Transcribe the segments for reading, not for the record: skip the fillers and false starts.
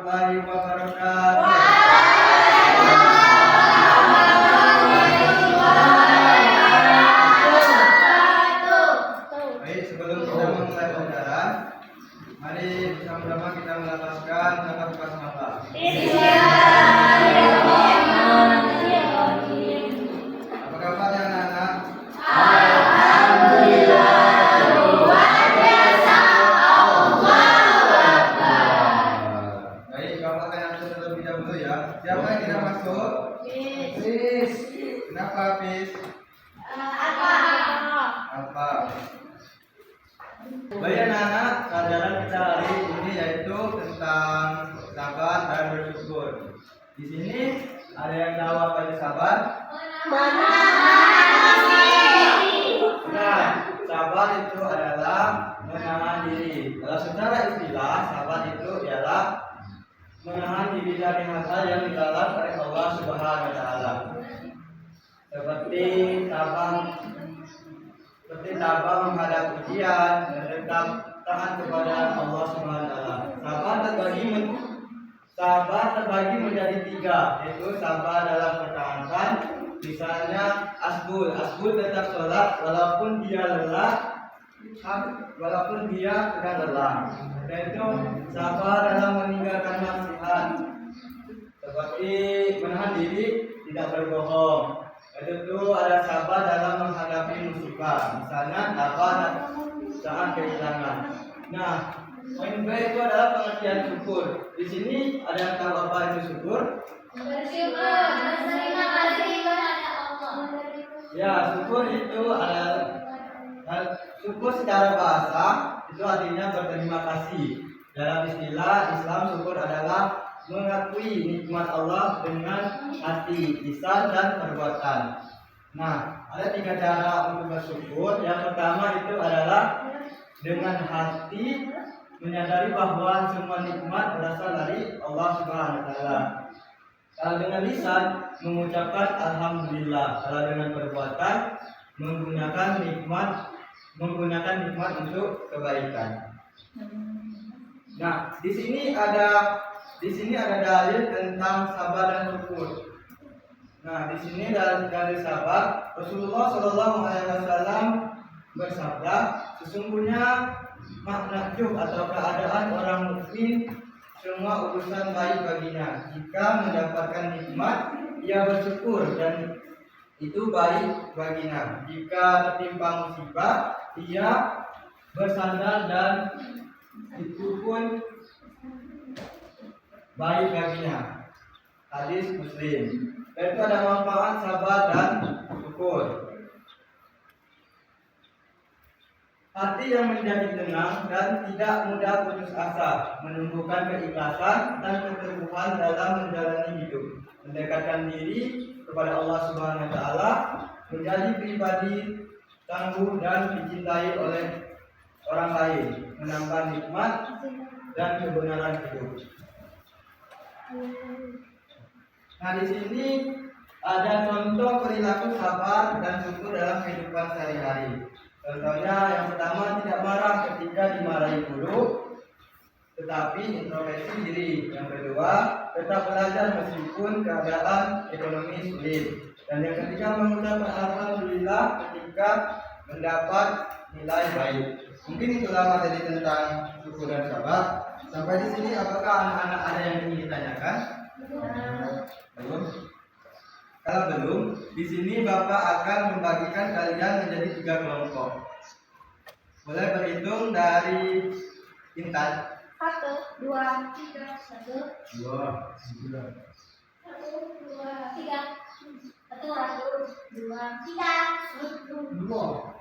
warahmatullahi wabarakatuh. Baik, sebelum kita memulai pelajaran, mari bersama-sama kita melafazkan lafaz basmalah. Apa kabar ya anak-anak? Baik, Bapak akan atur terlebih dahulu ya. Siapa yang tidak masuk? Bis. Kenapa bis? Apa? Baik anak-anak, pelajaran kita hari ini yaitu tentang sabar dan bersyukur. Di sini ada yang tahu apa itu sabar? Nah, sabar itu adalah menahan diri. Kalau secara istilah, sabar itu ialah menahan diri dari hal yang dilarang oleh Allah Subhanahu wa taala. Seperti sabar menghadap ujian dan tetap taat kepada Allah Subhanahu wa taala. Sabar terbagi menjadi tiga, yaitu sabar dalam pertahanan. Misalnya asbul tetap sholat walaupun dia lelah, walaupun dia sedang lelah. Yaitu sabar dalam meninggalkan maksiat, seperti menahan diri tidak berbohong. Itu ada sabar dalam menghadapi musibah, misalnya sabar saat kehilangan. Nah, poin B itu adalah pengertian syukur. Di sini ada yang tahu apa itu syukur? Bersyukur, berterima kasih kepada Allah. Ya, syukur itu adalah syukur secara bahasa itu artinya berterima kasih. Dalam istilah Islam, syukur adalah mengakui nikmat Allah dengan hati, lisan dan perbuatan. Nah, ada tiga cara untuk bersyukur. Yang pertama itu adalah dengan hati menyadari bahwa semua nikmat berasal dari Allah Subhanahu wa taala. Kalau dengan lisan mengucapkan alhamdulillah. Kalau dengan perbuatan menggunakan nikmat untuk kebaikan. Nah, di sini ada dalil tentang sabar dan syukur. Nah, di sini dalil sabar, Rasulullah Shallallahu Alaihi Wasallam bersabda, sesungguhnya maknajub atau keadaan orang mukmin semua urusan baik baginya. Jika mendapatkan nikmat, ia bersyukur dan itu baik baginya. Jika tertimpa musibah, ia bersandar dan itu pun baik baginya. Hadis Muslim. Itu ada manfaat sabar dan syukur. Hati yang menjadi tenang dan tidak mudah putus asa, menumbuhkan keikhlasan dan keteguhan dalam menjalani hidup, mendekatkan diri kepada Allah Subhanahu wa taala, menjadi pribadi tangguh dan dicintai oleh orang lain, menambah nikmat dan kebenaran hidup. Nah, di sini ada contoh perilaku sabar dan syukur dalam kehidupan sehari-hari. Contohnya yang pertama, tidak marah ketika dimarahi guru, tetapi introspeksi diri. Yang kedua, tetap belajar meskipun keadaan ekonomi sulit. Dan yang ketiga, mengucapkan alhamdulillah ketika mendapat nilai baik. Mungkin itulah materi tentang syukur dan sabar. Sampai di sini, apakah anak-anak ada yang ingin ditanyakan? Belum? Kalau belum, di sini Bapak akan membagikan kalian menjadi 3 kelompok. Boleh berhitung dari Intan. 1, 2, 3, 1, 2, 9. 1, 2, 3, 1, 2, 3, 2.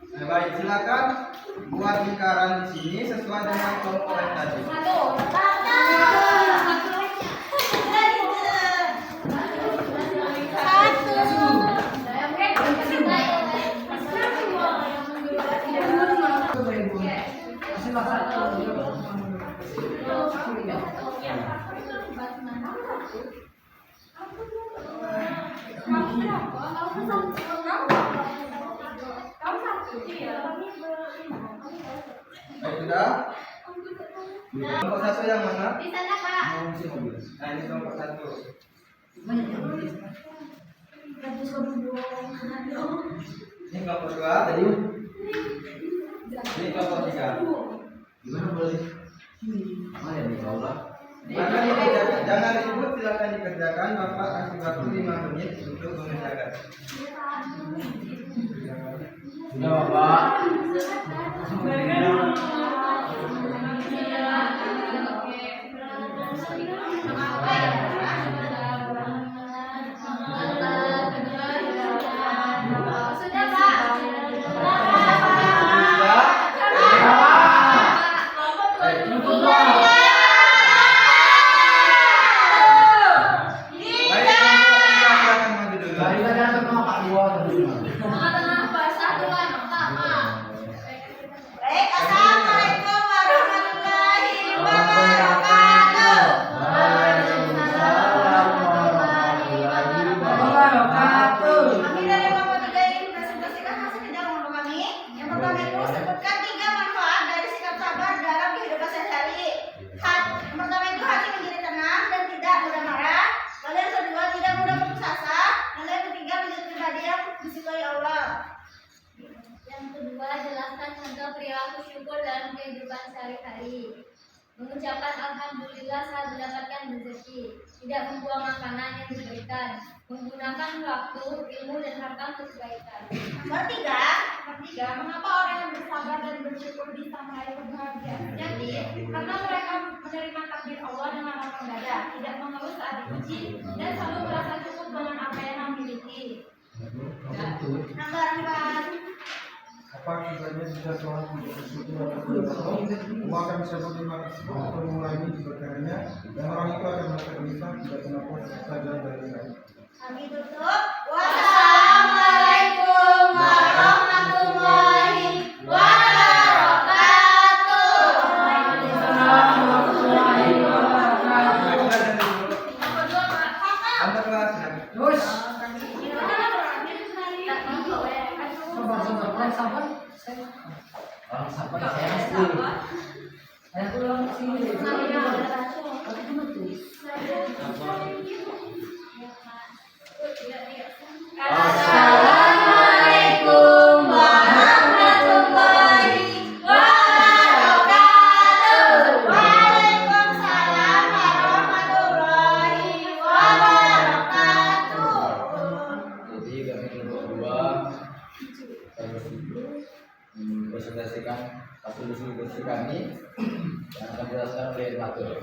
Nah, baik, silakan buat lingkaran di sini sesuai dengan kelompok yang tadi. Baik, sudah? Kelompok 1 yang mana? Di sana, Pak. Nah, ini kelompok 1. Ini kelompok 2. Ini kelompok 3. Gimana boleh? Mana yang dikaulah? Maka dikerjakan, jangan ribut, silakan dikerjakan. Bapak kasih waktu 5 menit untuk mengerjakan. Sudah Bapak. Sudah, Pak. Baik, kelompok 3 silakan maju dulu. Dari tadi ada sama Pak Dua tadi. Tengah-tengah, Pak. Satu lah, pertama. Baik, assalamualaikum warahmatullahi wabarakatuh. Kami dari kelompok 3 ini presentasikan hasil kerjaan kelompok kami. Yang pertama itu sebutkan 3 manfaat dari sikap sabar dalam kehidupan sehari-hari. Yang pertama itu hati menjadi tenang dan tidak mudah marah. Lalu yang kedua tidak mudah putus asa. Lalu yang ketiga menjadi pribadi yang disukai Allah. Yang kedua, jelaskan contoh perilaku syukur dalam kehidupan sehari-hari. Mengucapkan alhamdulillah saat mendapatkan rezeki, tidak membuang makanan yang diberikan, menggunakan waktu, ilmu, dan harta untuk kebaikan. Nomor tiga, mengapa orang yang bersabar dan bersyukur bisa meraih kebahagiaan? Jadi, Karena mereka menerima takdir Allah dengan lapang dada, tidak mengeluh saat diuji, dan selalu merasa cukup dengan apa yang memiliki. Nomor 4, Apa akibatnya jika seorang tidak bersyukur atas Allah, Allah akan bisa berterima kasih atau mengurangi keberkahannya, dan orang itu akan merasa gelisah tidak pernah puas saja dari lain. kami tutup. Wassalamualaikum warahmatullahi wabarakatuh. nomor dua, Pak. Kelompok 2 silakan. Terus. Sabar. Orang sabar. Orang sabar saya mesti. Saya pulang ke sini. Assalamualaikum warahmatullahi wabarakatuh. Waalaikumsalam warahmatullahi wabarakatuh. Jadi kami kelompok 2 presentasikan hasil diskusi kami yang akan dijelaskan oleh Matur.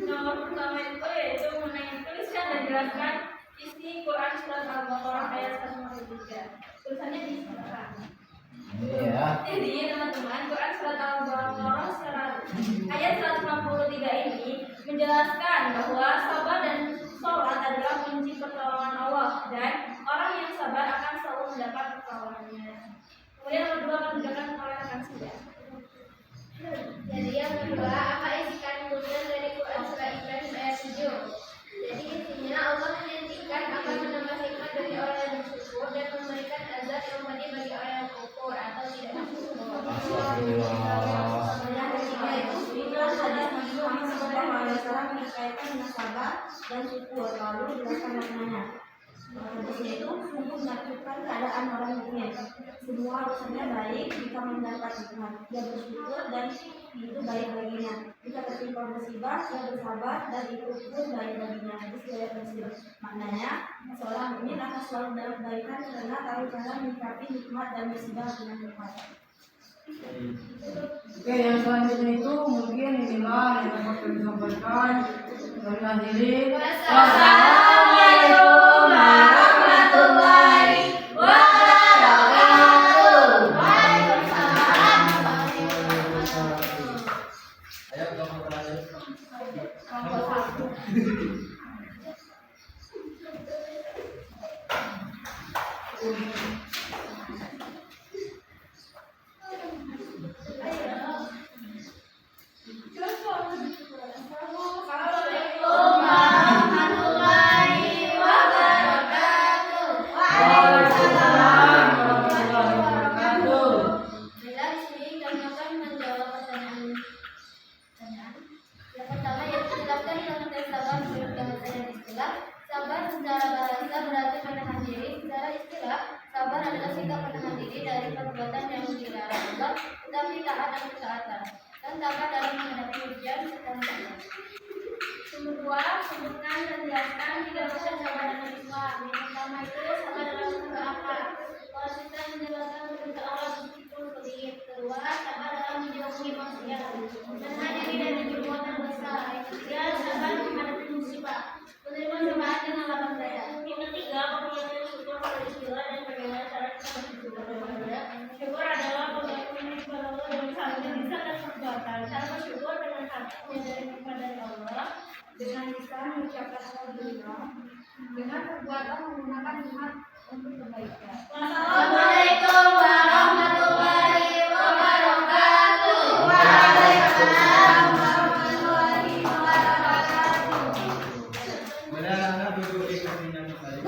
Nomor pertama itu yaitu mengenai tuliskan dan jelaskan isi Quran surat Al-Baqarah ayat 153. Tulisannya di sana. Ini ya. Jadi teman-teman, Quran surat Al-Baqarah ayat 163 ini menjelaskan bahwa sabar dan sholat adalah kunci pertolongan Allah dan orang yang sabar akan selalu mendapat pertolongannya. Kemudian nomor 2 akan menjaga oleh rekan saya. Jadi yang kedua, apa isi kandungan dari Quran surah Ibrahim ayat 7? Jadi intinya Allah menyentikan akan menambah hikmat bagi orang yang bersyukur dan memberikan azab yang pedih bagi orang yang kufur atau tidak bersyukur. Astagfirullah. Yang ketiga itu inilah hadis Nabi Muhammad SAW menikaitkan dengan sabar dan syukur, lalu dijelaskan maknanya. Hadisnya itu untuk menakjubkan keadaan orang mukmin. Semua urusannya baik jika mendapat hikmat. Dia bersyukur dan itu baik baginya. Jika tertimpa musibah, dia bersabar dan itu pun baik baginya. Hadis riwayat Muslim. Maknanya, seorang mukmin akan selalu dalam kebaikan karena tahu cara menyikapi nikmat dan musibah dengan hikmat. Oke, yang selanjutnya itu mungkin inilah yang dapat kami sampaikan. Kami akhiri. Wassalamualaikum warahmatullahi wabarakatuh. Waalaikumsalam. Ayo kelompok terakhir. Assalamualaikum warahmatullahi wabarakatuh. Waalaikumsalam warahmatullahi wabarakatuh. Bila di sini kami akan menjawab pertanyaan taat dan ketaatan, dan tabah dalam menghadapi ujian serta masalah. Sumber 2, sebutkan dan jelaskan 3 macam sabar dalam Islam. Yang pertama itu sabar dalam berapa. Konsisten menjalankan perintah Allah meskipun sulit. Kedua, sabar dalam menjauhi maksiat, menahan diri dari perbuatan dosa. Yang ketiga, sabar menghadapi musibah, menerima cobaan dengan lapang dada. Yang ketiga, pengertian syukur pada istilah dan bagaimana cara kita bersyukur kepada. Syukur adalah pengakuan kepada Allah dan seharusnya bisa dan perbuatan. Cara bersyukur dengan hati menyadari kepada Allah, dengan lisan mengucapkan alhamdulillah, dengan perbuatan menggunakan niat untuk kebaikan. Assalamualaikum warahmatullahi wabarakatuh. Waalaikumsalam warahmatullahi wabarakatuh. Kemudian anak duduk di kursinya kembali.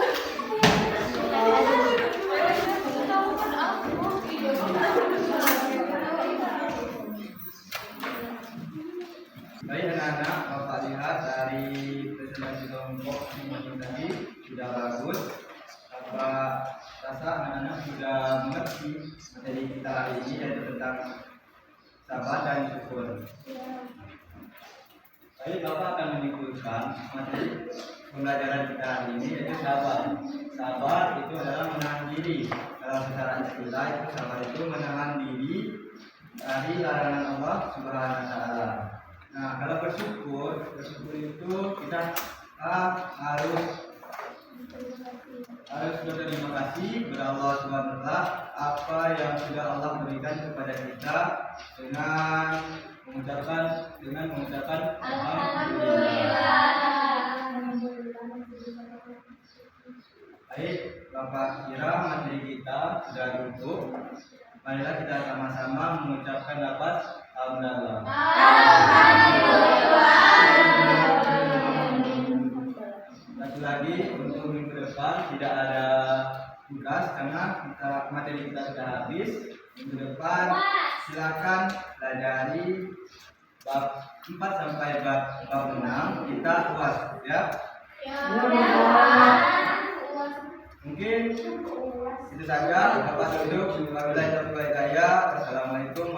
Baik anak-anak, Bapak lihat dari presentasi kelompok masing-masing tadi sudah bagus. Bapak rasa anak-anak sudah mengerti materi kita hari ini, yaitu tentang sabar dan syukur. Baik, Bapak akan menyimpulkan materi pembelajaran kita hari ini, yaitu sabar. Sabar itu adalah menahan diri. Dalam secara istilah itu sabar itu menahan diri dari larangan Allah Subhanahu wa taala. Nah, kalau bersyukur itu kita harus berterima kasih kepada Allah Subhanahu wa taala apa yang sudah Allah berikan kepada kita dengan mengucapkan Alhamdulillah. Baik, Bapak kira materi kita sudah cukup. Marilah kita sama-sama mengucapkan lafaz Alhamdulillah. Satu lagi, untuk minggu depan tidak ada tugas karena materi kita sudah habis. Minggu depan silakan pelajari bab 4 sampai bab 6 kita UAS ya. Mungkin itu saja. Bapak duduk. Wabillahi taufiq wal hidayah. Assalamualaikum